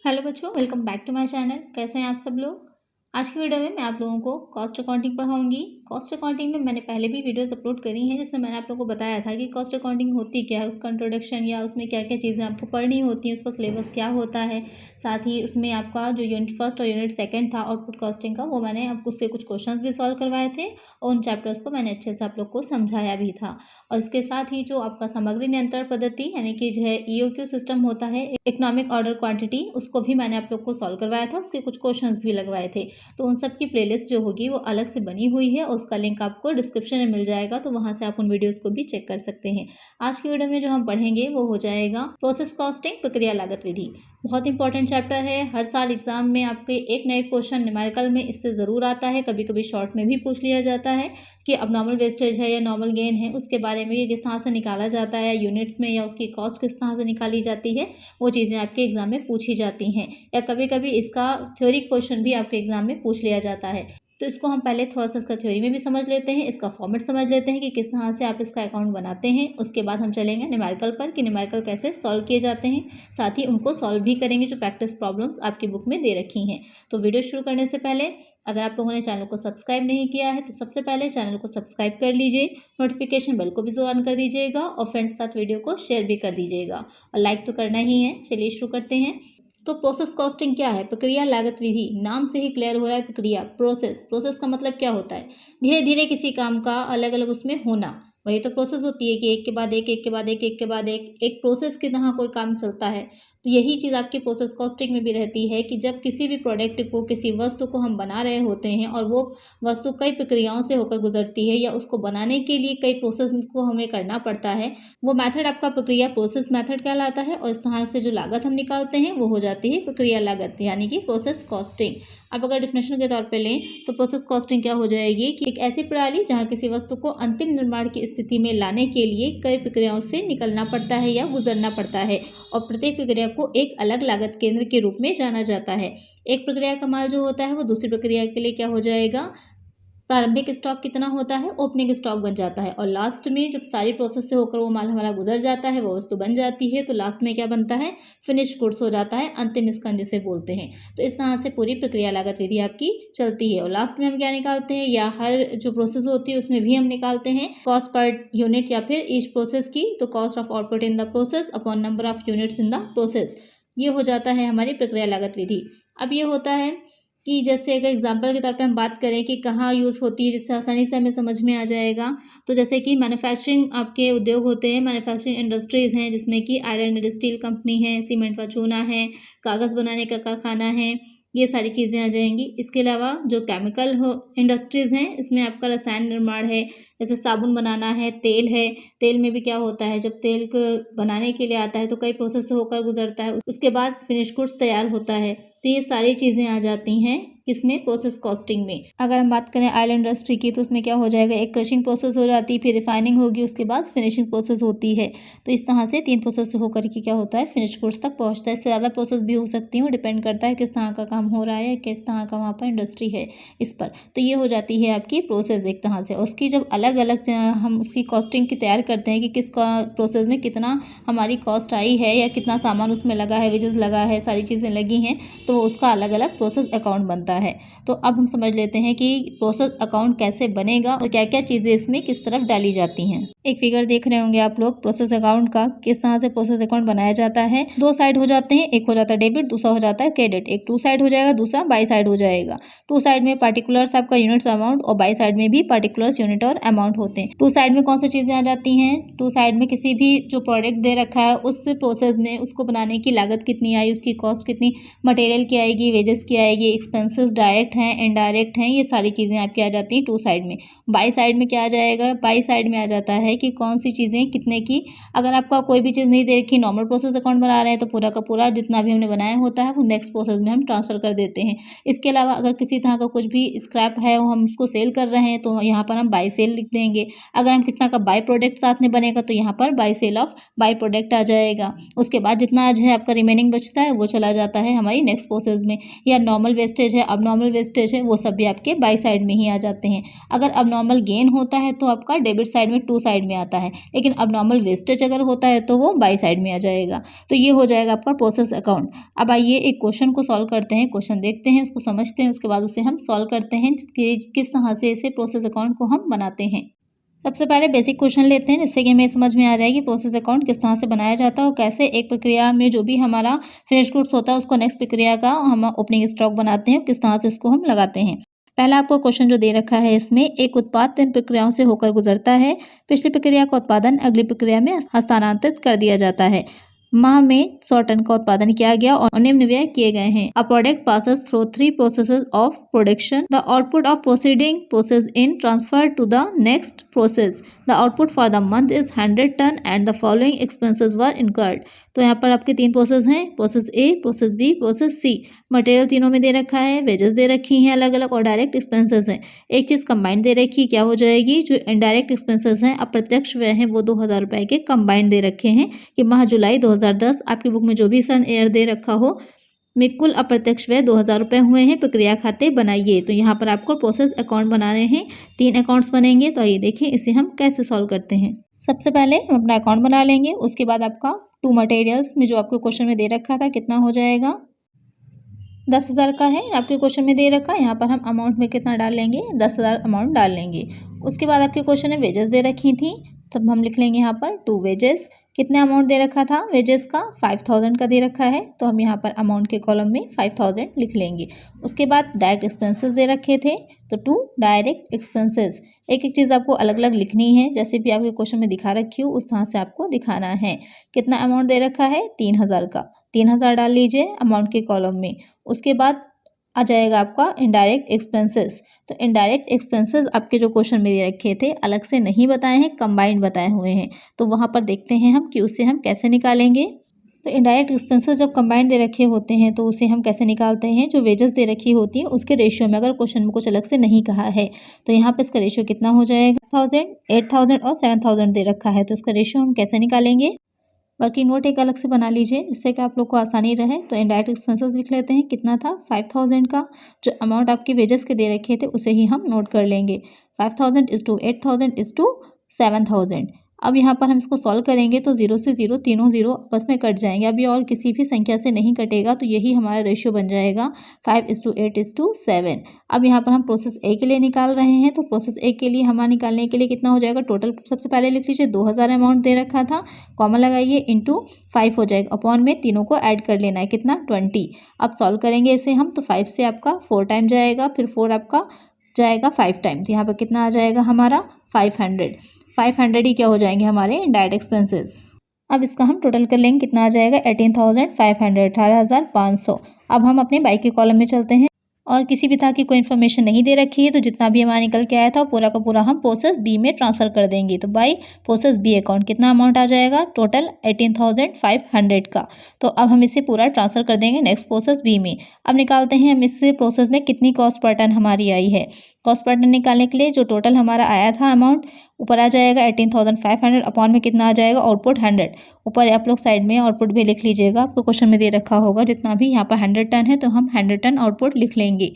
Hello बच्चों, welcome back to my channel. कैसे हैं आप सब लोग। आज की वीडियो में मैं आप लोगों को कॉस्ट अकाउंटिंग पढ़ाऊंगी। कॉस्ट अकाउंटिंग में मैंने पहले भी वीडियोस अपलोड करी हैं, जिसमें मैंने आप लोगों को बताया था कि कॉस्ट अकाउंटिंग होती क्या है, उसका इंट्रोडक्शन या उसमें क्या क्या चीज़ें आपको पढ़नी होती हैं, उसका सिलेबस क्या होता है। साथ ही उसमें आपका जो यूनिट फर्स्ट और यूनिट सेकेंड था आउटपुट कॉस्टिंग का, वो मैंने आपको उसके कुछ क्वेश्चन भी सॉल्व करवाए थे और उन चैप्टर्स को मैंने अच्छे से आप लोग को समझाया भी था। और इसके साथ ही जो आपका सामग्री नियंत्रण पद्धति यानी कि जो है EOQ सिस्टम होता है, इकोनॉमिक ऑर्डर क्वांटिटी, उसको भी मैंने आप लोग को सॉल्व करवाया था, उसके कुछ क्वेश्चंस भी लगवाए थे। तो उन सब की प्लेलिस्ट जो होगी वो अलग से बनी हुई है और उसका लिंक आपको डिस्क्रिप्शन में मिल जाएगा, तो वहां से आप उन वीडियोस को भी चेक कर सकते हैं। आज की वीडियो में जो हम पढ़ेंगे वो हो जाएगा प्रोसेस कॉस्टिंग, प्रक्रिया लागत विधि। बहुत इंपॉर्टेंट चैप्टर है। हर साल एग्जाम में आपके एक नए क्वेश्चन न्यूमेरिकल में इससे ज़रूर आता है, कभी कभी शॉर्ट में भी पूछ लिया जाता है कि अब नॉर्मल वेस्टेज है या नॉर्मल गेन है, उसके बारे में ये किस तरह से निकाला जाता है, यूनिट्स में या उसकी कॉस्ट किस तरह से निकाली जाती है, वो चीज़ें आपके एग्जाम में पूछी जाती हैं। या कभी कभी इसका थ्योरी क्वेश्चन भी आपके एग्जाम में पूछ लिया जाता है। तो इसको हम पहले थोड़ा सा इसका थ्योरी में भी समझ लेते हैं, इसका फॉर्मेट समझ लेते हैं कि किस तरह से आप इसका अकाउंट बनाते हैं। उसके बाद हम चलेंगे न्यूमेरिकल पर कि न्यूमेरिकल कैसे सॉल्व किए जाते हैं। साथ ही उनको सॉल्व भी करेंगे जो प्रैक्टिस प्रॉब्लम्स आपकी बुक में दे रखी हैं। तो वीडियो शुरू करने से पहले अगर आप लोगों ने चैनल को सब्सक्राइब नहीं किया है तो सबसे पहले चैनल को सब्सक्राइब कर लीजिए, नोटिफिकेशन बेल को भी जरूर ऑन कर दीजिएगा और फ्रेंड्स के साथ वीडियो को शेयर भी कर दीजिएगा और लाइक तो करना ही है। चलिए शुरू करते हैं। तो प्रोसेस कॉस्टिंग क्या है? प्रक्रिया लागत विधि। नाम से ही क्लियर हो रहा है प्रक्रिया, प्रोसेस का मतलब क्या होता है? धीरे धीरे किसी काम का अलग अलग उसमें होना, वही तो प्रोसेस होती है कि एक के बाद एक, एक के बाद एक, एक के बाद एक प्रोसेस की तरह कोई काम चलता है। तो यही चीज़ आपकी प्रोसेस कॉस्टिंग में भी रहती है कि जब किसी भी प्रोडक्ट को, किसी वस्तु को हम बना रहे होते हैं और वो वस्तु कई प्रक्रियाओं से होकर गुजरती है या उसको बनाने के लिए कई प्रोसेस को हमें करना पड़ता है, वो मेथड आपका प्रक्रिया प्रोसेस मेथड कहलाता है। और इस तरह से जो लागत हम निकालते हैं वो हो जाती है प्रक्रिया लागत यानी कि प्रोसेस कॉस्टिंग। अब अगर डेफिनेशन के तौर पे लें तो प्रोसेस कॉस्टिंग क्या हो जाएगी कि एक ऐसी प्रणाली जहां किसी वस्तु को अंतिम निर्माण की स्थिति में लाने के लिए कई प्रक्रियाओं से निकलना पड़ता है या गुजरना पड़ता है और प्रत्येक प्रक्रिया को एक अलग लागत केंद्र के रूप में जाना जाता है। एक प्रक्रिया का माल जो होता है वो दूसरी प्रक्रिया के लिए क्या हो जाएगा, प्रारंभिक स्टॉक कितना होता है, ओपनिंग स्टॉक बन जाता है। और लास्ट में जब सारी प्रोसेस से होकर वो माल हमारा गुजर जाता है, वो वस्तु बन जाती है, तो लास्ट में क्या बनता है, फिनिश गुड्स हो जाता है, अंतिम स्कंद जिसे बोलते हैं। तो इस तरह से पूरी प्रक्रिया लागत विधि आपकी चलती है। और लास्ट में हम क्या निकालते हैं, या हर जो प्रोसेस होती है उसमें भी हम निकालते हैं कॉस्ट पर यूनिट या फिर ईच प्रोसेस की। तो cost of output in the process upon number of units in the process, ये हो जाता है हमारी प्रक्रिया लागत विधि। अब ये होता है कि जैसे अगर एग्जाम्पल के तौर पे हम बात करें कि कहाँ यूज़ होती है, जिससे आसानी से हमें समझ में आ जाएगा। तो जैसे कि मैन्युफैक्चरिंग आपके उद्योग होते हैं, मैन्युफैक्चरिंग इंडस्ट्रीज़ हैं, जिसमें कि आयरन एंड स्टील कंपनी है, सीमेंट व चूना है, कागज़ बनाने का कारखाना है, ये सारी चीज़ें आ जाएंगी। इसके अलावा जो केमिकल हो इंडस्ट्रीज़ हैं, इसमें आपका रसायन निर्माण है, जैसे साबुन बनाना है, तेल है। तेल में भी क्या होता है, जब तेल को बनाने के लिए आता है तो कई प्रोसेस से होकर गुजरता है, उसके बाद फिनिश गुड्स तैयार होता है। तो ये सारी चीज़ें आ जाती हैं किसमें, प्रोसेस कॉस्टिंग में। अगर हम बात करें ऑयल इंडस्ट्री की तो उसमें क्या हो जाएगा, एक क्रशिंग प्रोसेस हो जाती है, फिर रिफाइनिंग होगी, उसके बाद फिनिशिंग प्रोसेस होती है। तो इस तरह से 3 प्रोसेस से होकर के क्या होता है, फिनिश गुड्स तक पहुंचता है। इससे ज़्यादा प्रोसेस भी हो सकती है, डिपेंड करता है किस तरह का काम हो रहा है, किस तरह का वहाँ पर इंडस्ट्री है इस पर। तो ये हो जाती है आपकी प्रोसेस एक तरह से। उसकी जब अलग अलग हम उसकी कॉस्टिंग की तैयार करते हैं कि किस प्रोसेस में कितना हमारी कॉस्ट आई है या कितना सामान उसमें लगा है, वेजेस लगा है, सारी चीज़ें लगी हैं, तो उसका अलग अलग प्रोसेस अकाउंट बनता है। तो अब हम समझ लेते हैं कि प्रोसेस अकाउंट कैसे बनेगा और क्या क्या चीज़ें इसमें किस तरफ डाली जाती हैं। एक फिगर देख रहे होंगे आप लोग प्रोसेस अकाउंट का, किस तरह से प्रोसेस अकाउंट बनाया जाता है। 2 साइड हो जाते हैं, एक हो जाता है डेबिट, दूसरा हो जाता है क्रेडिट। एक 2 साइड हो जाएगा, दूसरा बाई साइड हो जाएगा। 2 साइड में पार्टिकुलर्स आपका यूनिट्स अमाउंट और बाई साइड में भी पार्टिकुलर्स यूनिट और अमाउंट होते हैं। 2 साइड में कौन सी चीज़ें आ जाती हैं, 2 साइड में किसी भी जो प्रोडक्ट दे रखा है उस प्रोसेस में उसको बनाने की लागत कितनी आई, उसकी कॉस्ट कितनी, मटेरियल की आएगी, वेजेस की आएगी, एक्सपेंसेस डायरेक्ट हैं, इनडायरेक्ट हैं, ये सारी चीज़ें आपकी आ जाती हैं 2 साइड में। बाई साइड में क्या आ जाएगा, बाई साइड में आ जाता है कि कौन सी चीज़ें कितने की। अगर आपका कोई भी चीज़ नहीं दे रखी, नॉर्मल प्रोसेस अकाउंट बना रहे हैं तो पूरा का पूरा जितना भी हमने बनाया होता है वो नेक्स्ट प्रोसेस में हम ट्रांसफ़र कर देते हैं। इसके अलावा अगर किसी तरह का कुछ भी स्क्रैप है वो हम उसको सेल कर रहे हैं तो यहाँ पर हम बाई सेल लिख देंगे। अगर हम किस तरह का बाई प्रोडक्ट साथ में बनेगा तो यहाँ पर by sale of by product आ जाएगा। उसके बाद जितना जो है आपका रिमेनिंग बचता है वो चला जाता है हमारी नेक्स्ट प्रोसेस में। या नॉर्मल वेस्टेज है, अब नॉर्मल वेस्टेज है, वो सब भी आपके बाई साइड में ही आ जाते हैं। अगर अब नॉर्मल गेन होता है तो आपका डेबिट साइड में 2 साइड साइड में आता है, लेकिन अब नॉर्मल वेस्टेज अगर होता है तो वो बाई साइड में आ जाएगा। तो ये हो जाएगा आपका प्रोसेस अकाउंट। अब आइए एक क्वेश्चन को सॉल्व करते हैं। क्वेश्चन देखते हैं, उसको समझते हैं, उसके बाद उसे हम सॉल्व करते हैं कि किस तरह से इसे प्रोसेस अकाउंट को हम बनाते हैं। सबसे पहले बेसिक क्वेश्चन लेते हैं, जिससे कि हमें समझ में आ जाएगी प्रोसेस अकाउंट किस तरह से बनाया जाता है और कैसे एक प्रक्रिया में जो भी हमारा फिनिश गुड्स होता है उसको नेक्स्ट प्रक्रिया का हम ओपनिंग स्टॉक बनाते हैं, किस तरह से इसको हम लगाते हैं। पहला आपको क्वेश्चन जो दे रखा है, इसमें एक उत्पाद 3 प्रक्रियाओं से होकर गुजरता है। पिछली प्रक्रिया का उत्पादन अगली प्रक्रिया में हस्तांतरित कर दिया जाता है। माह में 100 टन का उत्पादन किया गया और निम्न व्यय किए गए हैं। A product passes through 3 processes of production. The output of proceeding process in transfer to the next process. The output for the month is 100 ton and the following expenses were incurred. तो यहाँ पर आपके 3 process हैं, process A, process B, process C. Material तीनों में दे रखा है, wages दे रखी हैं अलग अलग और डायरेक्ट एक्सपेंसेस हैं। एक चीज़ कंबाइंड दे रखी, क्या हो जाएगी, जो इनडायरेक्ट एक्सपेंसेस हैं, अप्रत्यक्ष व्यय हैं, वो 2000 रुपये के कंबाइंड दे रखे हैं कि माह जुलाई 2010 आपकी बुक में जो भी सन ईयर दे रखा हो में कुल अप्रत्यक्ष व्यय 2000 रुपये हुए हैं। प्रक्रिया खाते बनाइए। तो यहाँ पर आपको प्रोसेस अकाउंट बनाने हैं, 3 अकाउंट्स बनेंगे। तो आइए देखिए इसे हम कैसे सॉल्व करते हैं। सबसे पहले हम अपना अकाउंट बना लेंगे, उसके बाद आपका टू मटेरियल्स में जो आपको क्वेश्चन में दे रखा था कितना हो जाएगा, 10,000 का है आपके क्वेश्चन में दे रखा। यहाँ पर हम अमाउंट में कितना डाल लेंगे, 10,000 अमाउंट डाल लेंगे। उसके बाद आपके क्वेश्चन में वेजेस दे रखी थी, तब हम लिख लेंगे यहाँ पर 2 वेजेस। कितने अमाउंट दे रखा था वेजेस का, 5000 का दे रखा है, तो हम यहाँ पर अमाउंट के कॉलम में 5000 लिख लेंगे। उसके बाद डायरेक्ट एक्सपेंसेस दे रखे थे, तो 2 डायरेक्ट एक्सपेंसेस। एक एक चीज़ आपको अलग अलग लिखनी है, जैसे भी आपके क्वेश्चन में दिखा रखी हो उस तरह से आपको दिखाना है। कितना अमाउंट दे रखा है, 3000 का, 3000 डाल लीजिए अमाउंट के कॉलम में। उसके बाद आ जाएगा आपका इनडायरेक्ट एक्सपेंसेस। तो इनडायरेक्ट एक्सपेंसेस आपके जो क्वेश्चन में दे रखे थे अलग से नहीं बताए हैं, कंबाइंड बताए हुए हैं। तो वहाँ पर देखते हैं हम कि उसे हम कैसे निकालेंगे। तो इनडायरेक्ट एक्सपेंसेस जब कंबाइंड दे रखे होते हैं तो उसे हम कैसे निकालते हैं, जो वेजेस दे रखी होती है उसके रेशियो में, अगर क्वेश्चन में कुछ अलग से नहीं कहा है तो यहाँ पर इसका रेशियो कितना हो जाएगा, 1000, 8000 और 7000 दे रखा है। तो इसका रेशियो हम कैसे निकालेंगे, वर्किंग नोट एक अलग से बना लीजिए जिससे कि आप लोग को आसानी रहे। तो इनडायरेक्ट एक्सपेंसेस लिख लेते हैं, कितना था 5000 का। जो अमाउंट आपके वेजेस के दे रखे थे उसे ही हम नोट कर लेंगे, 5000 इज टू 8000 इज टू 7000। अब यहाँ पर हम इसको सॉल्व करेंगे तो 0 से 0 तीनों 0 आपस में कट जाएंगे। अब ये और किसी भी संख्या से नहीं कटेगा, तो यही हमारा रेशियो बन जाएगा 5:8:7। अब यहाँ पर हम प्रोसेस ए के लिए निकाल रहे हैं, तो प्रोसेस ए के लिए हमारा निकालने के लिए कितना हो जाएगा, टोटल सबसे पहले लिख लीजिए 2000 अमाउंट दे रखा था, कॉमा लगाइए, इंटू 5 हो जाएगा, अपॉन में तीनों को ऐड कर लेना है, कितना 20। अब सॉल्व करेंगे इसे हम, तो 5 से आपका 4 टाइम जाएगा, फिर 4 आपका जाएगा 5 टाइम, तो यहाँ पर कितना आ जाएगा हमारा 500 ही क्या हो जाएंगे हमारे डायरेक्ट एक्सपेंसेस। अब इसका हम टोटल कर लेंगे, कितना आ जाएगा 18,500, 18,500। अब हम अपने बाई के कॉलम में चलते हैं और किसी भी तरह की कोई इन्फॉर्मेशन नहीं दे रखी है, तो जितना भी हमारा निकल के आया था पूरा का पूरा हम प्रोसेस बी में ट्रांसफ़र कर देंगे। तो बाई प्रोसेस बी अकाउंट कितना अमाउंट आ जाएगा, टोटल 18,500 का। तो अब हम इसे पूरा ट्रांसफ़र कर देंगे नेक्स्ट प्रोसेस बी में। अब निकालते हैं हम इस प्रोसेस में कितनी कॉस्ट पर टन हमारी आई है। कॉस्ट पर टन निकालने के लिए जो टोटल हमारा आया था अमाउंट ऊपर आ जाएगा 18,500, अपॉन में कितना आ जाएगा आउटपुट 100। ऊपर आप लोग साइड में आउटपुट भी लिख लीजिएगा, आपको क्वेश्चन में दे रखा होगा जितना भी, यहाँ पर 100 टन है तो हम 100 टन आउटपुट लिख लेंगे।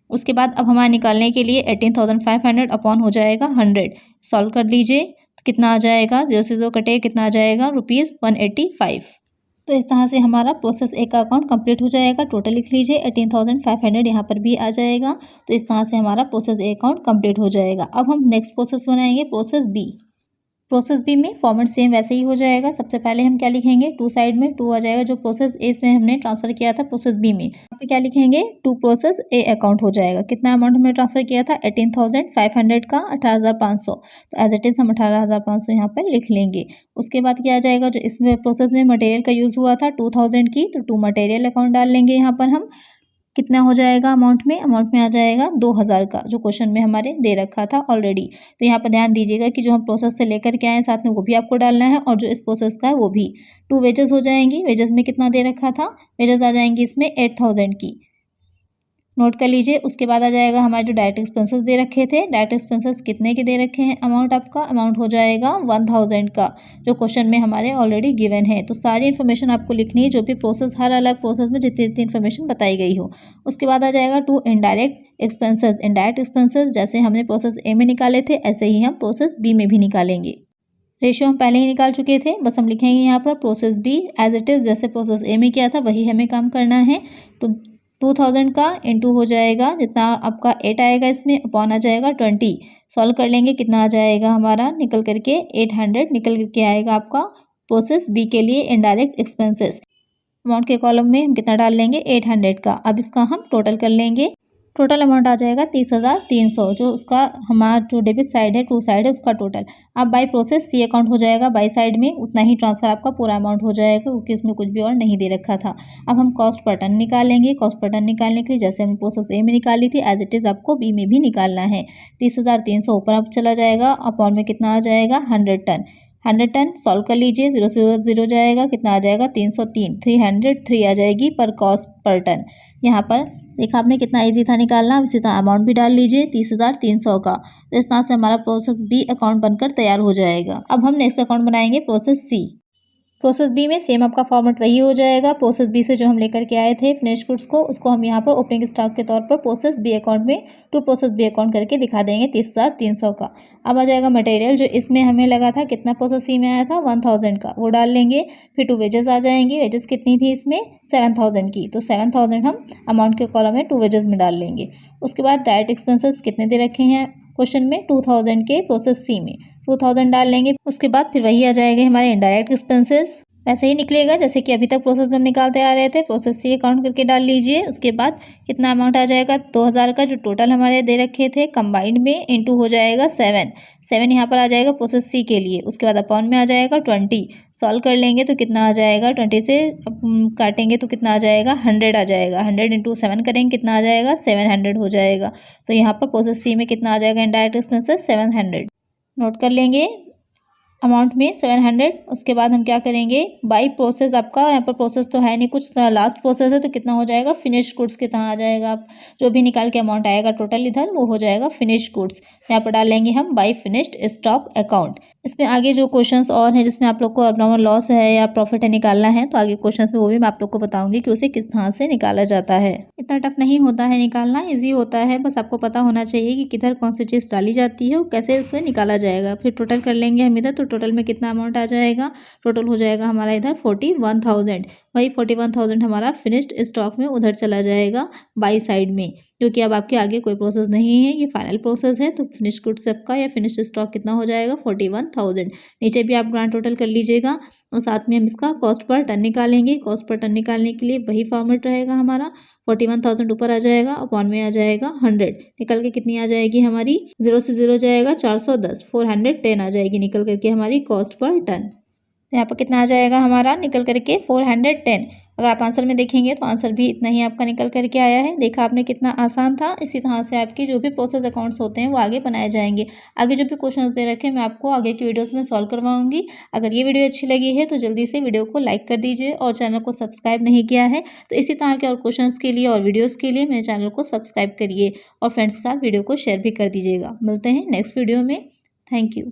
उसके बाद अब हमारे निकालने के लिए 18,500 अपॉन हो जाएगा 100, सॉल्व कर लीजिए तो कितना आ जाएगा, 0 से 2 कटे, कितना आ जाएगा ₹185। तो इस तरह से हमारा प्रोसेस ए का अकाउंट कंप्लीट हो जाएगा। टोटल लिख लीजिए 18,500, यहाँ पर भी आ जाएगा। तो इस तरह से हमारा प्रोसेस ए अकाउंट कंप्लीट हो जाएगा। अब हम नेक्स्ट प्रोसेस बनाएंगे, प्रोसेस बी। प्रोसेस बी में फॉर्मेट सेम वैसे ही हो जाएगा। सबसे पहले हम क्या लिखेंगे, 2 साइड में 2 आ जाएगा, जो प्रोसेस ए से हमने ट्रांसफर किया था प्रोसेस बी में। यहाँ पे क्या लिखेंगे, 2 प्रोसेस ए अकाउंट हो जाएगा। कितना अमाउंट हमने ट्रांसफर किया था, 18,500 का 18,500। तो एज इट इज़ हम 18,500 यहाँ पर लिख लेंगे। उसके बाद क्या आ जाएगा, जो इसमें प्रोसेस में मटेरियल का यूज़ हुआ था 2000 की, तो 2 मटेरियल अकाउंट डाल लेंगे। यहाँ पर हम कितना हो जाएगा अमाउंट में आ जाएगा 2000 का, जो क्वेश्चन में हमारे दे रखा था ऑलरेडी। तो यहाँ पर ध्यान दीजिएगा कि जो हम प्रोसेस से लेकर के आए हैं साथ में वो भी आपको डालना है, और जो इस प्रोसेस का है वो भी। 2 वेजेस हो जाएंगी, वेजेस में कितना दे रखा था, वेजेस आ जाएंगी इसमें 8000 की, नोट कर लीजिए। उसके बाद आ जाएगा हमारे जो डायरेक्ट एक्सपेंसेस दे रखे थे, डायरेक्ट एक्सपेंसेस कितने के दे रखे हैं अमाउंट, आपका अमाउंट हो जाएगा 1000 का, जो क्वेश्चन में हमारे ऑलरेडी गिवन है। तो सारी इन्फॉर्मेशन आपको लिखनी है, जो भी प्रोसेस, हर अलग प्रोसेस में जितनी जितनी इन्फॉर्मेशन बताई गई हो। उसके बाद आ जाएगा 2 इनडायरेक्ट एक्सपेंसेस। इनडायरेक्ट एक्सपेंसेस जैसे हमने प्रोसेस ए में निकाले थे ऐसे ही हम प्रोसेस बी में भी निकालेंगे। रेशियो हम पहले ही निकाल चुके थे, बस हम लिखेंगे यहाँ पर process B as it is, जैसे प्रोसेस ए में किया था वही हमें काम करना है। तो 2000 का इंटू हो जाएगा, जितना आपका 8 आएगा इसमें अपॉन आ जाएगा 20। सॉल्व कर लेंगे, कितना आ जाएगा हमारा निकल करके 800 निकल करके आएगा आपका प्रोसेस बी के लिए इनडायरेक्ट एक्सपेंसेस। अमाउंट के कॉलम में हम कितना डाल लेंगे 800 का। अब इसका हम टोटल कर लेंगे, टोटल अमाउंट आ जाएगा 30,300, जो उसका हमारा जो डेबिट साइड है, ट्रू साइड है, उसका टोटल। अब बाई प्रोसेस सी अकाउंट हो जाएगा बाई साइड में, उतना ही ट्रांसफर आपका पूरा अमाउंट हो जाएगा क्योंकि उसमें कुछ भी और नहीं दे रखा था। अब हम कॉस्ट पर टन निकालेंगे। कॉस्ट पर टन निकालने के लिए जैसे हम प्रोसेस ए में निकाली थी एज इट इज़ आपको बी में भी निकालना है। 30,300 ऊपर अब चला जाएगा, अपॉन में कितना आ जाएगा 100 टन। 100 टन सॉल्व कर लीजिए, 0 से 0 जाएगा, कितना आ जाएगा 303, 303 आ जाएगी पर कॉस्ट पर टन। यहाँ पर देखा आपने कितना इजी था निकालना। अब इसी तरह अमाउंट भी डाल लीजिए 30,300 का। तो इस तरह से हमारा प्रोसेस बी अकाउंट बनकर तैयार हो जाएगा। अब हम नेक्स्ट अकाउंट बनाएंगे प्रोसेस सी। प्रोसेस बी में सेम आपका फॉर्मेट वही हो जाएगा। प्रोसेस बी से जो हम लेकर के आए थे फिनिश गुड्स को, उसको हम यहाँ पर ओपनिंग स्टॉक के तौर पर प्रोसेस बी अकाउंट में टू प्रोसेस बी अकाउंट करके दिखा देंगे 30,300 का। अब आ जाएगा मटेरियल, जो इसमें हमें लगा था कितना प्रोसेस सी में आया था 1000 का, वो डाल लेंगे। फिर टू वेजेस आ जाएंगी, वेजेस कितनी थी इसमें 7000 की, तो 7000 हम अमाउंट के कॉलम में टू वेजेस में डाल लेंगे। उसके बाद डायरेक्ट एक्सपेंसेस कितने दे रखे हैं क्वेश्चन में 2000 के प्रोसेस सी में 2000 डाल लेंगे। उसके बाद फिर वही आ जाएंगे हमारे इनडायरेक्ट एक्सपेंसेस, वैसे ही निकलेगा जैसे कि अभी तक प्रोसेस में हम निकालते आ रहे थे। प्रोसेस सी अकाउंट करके डाल लीजिए। उसके बाद कितना अमाउंट आ जाएगा 2000 का, जो टोटल हमारे दे रखे थे कंबाइंड में, इंटू हो जाएगा 7 यहाँ पर आ जाएगा प्रोसेस सी के लिए। उसके बाद अपॉन में आ जाएगा 20। सॉल्व कर लेंगे तो कितना आ जाएगा, 20 से काटेंगे तो कितना आ जाएगा 100 आ जाएगा। 100 इंटू 7 करेंगे कितना आ जाएगा 700 हो जाएगा। तो यहाँ पर प्रोसेस सी में कितना आ जाएगा इनडायरेक्ट एक्सपेंसेस 700, नोट कर लेंगे अमाउंट में 700। उसके बाद हम क्या करेंगे बाई प्रोसेस, आपका यहाँ पर प्रोसेस तो है नहीं कुछ, लास्ट प्रोसेस है, तो कितना हो जाएगा फिनिश गुड्स कितना आ जाएगा, आप जो भी निकाल के अमाउंट आएगा टोटल इधर वो हो जाएगा फिनिश गुड्स। यहाँ पर डालेंगे हम बाई फिनिश्ड स्टॉक अकाउंट। इसमें आगे जो क्वेश्चंस और हैं जिसमें आप लोग को अपना लॉस है या प्रॉफिट है निकालना है, तो आगे क्वेश्चंस में वो भी मैं आप लोग को बताऊंगी कि उसे किस तरह से निकाला जाता है। इतना टफ नहीं होता है निकालना, इजी होता है, बस आपको पता होना चाहिए कि किधर कौन सी चीज़ डाली जाती है और कैसे उसे निकाला जाएगा। फिर टोटल कर लेंगे हम इधर, तो टोटल में कितना अमाउंट आ जाएगा, टोटल हो जाएगा हमारा इधर 41,000। वही 41,000 हमारा फिनिश्ड स्टॉक में उधर चला जाएगा बाई साइड में, क्योंकि अब आपके आगे कोई प्रोसेस नहीं है, ये फाइनल प्रोसेस है। तो फिनिश गुड्स सबका या फिनिश्ड स्टॉक कितना हो जाएगा 41,000। नीचे भी आप ग्रांड टोटल कर लीजिएगा और साथ में हम इसका कॉस्ट पर टन निकालेंगे। कॉस्ट पर टन निकालने के लिए वही फॉर्मेट रहेगा हमारा, 41,000 ऊपर आ जाएगा, अपॉन में आ जाएगा 100, निकल के कितनी आ जाएगी हमारी 0 से 0 जाएगा 410, 410 आ जाएगी निकल करके हमारी कॉस्ट पर टन। तो यहाँ पर कितना आ जाएगा हमारा निकल करके 410। अगर आप आंसर में देखेंगे तो आंसर भी इतना ही आपका निकल करके आया है। देखा आपने कितना आसान था। इसी तरह से आपकी जो भी प्रोसेस अकाउंट्स होते हैं वो आगे बनाए जाएंगे। आगे जो भी क्वेश्चंस दे रखे हैं मैं आपको आगे की वीडियोस में सॉल्व करवाऊंगी। अगर ये वीडियो अच्छी लगी है तो जल्दी से वीडियो को लाइक कर दीजिए और चैनल को सब्सक्राइब नहीं किया है तो इसी तरह के और क्वेश्चन के लिए और वीडियोज़ के लिए मेरे चैनल को सब्सक्राइब करिए और फ्रेंड्स के साथ वीडियो को शेयर भी कर दीजिएगा। मिलते हैं नेक्स्ट वीडियो में। Thank you.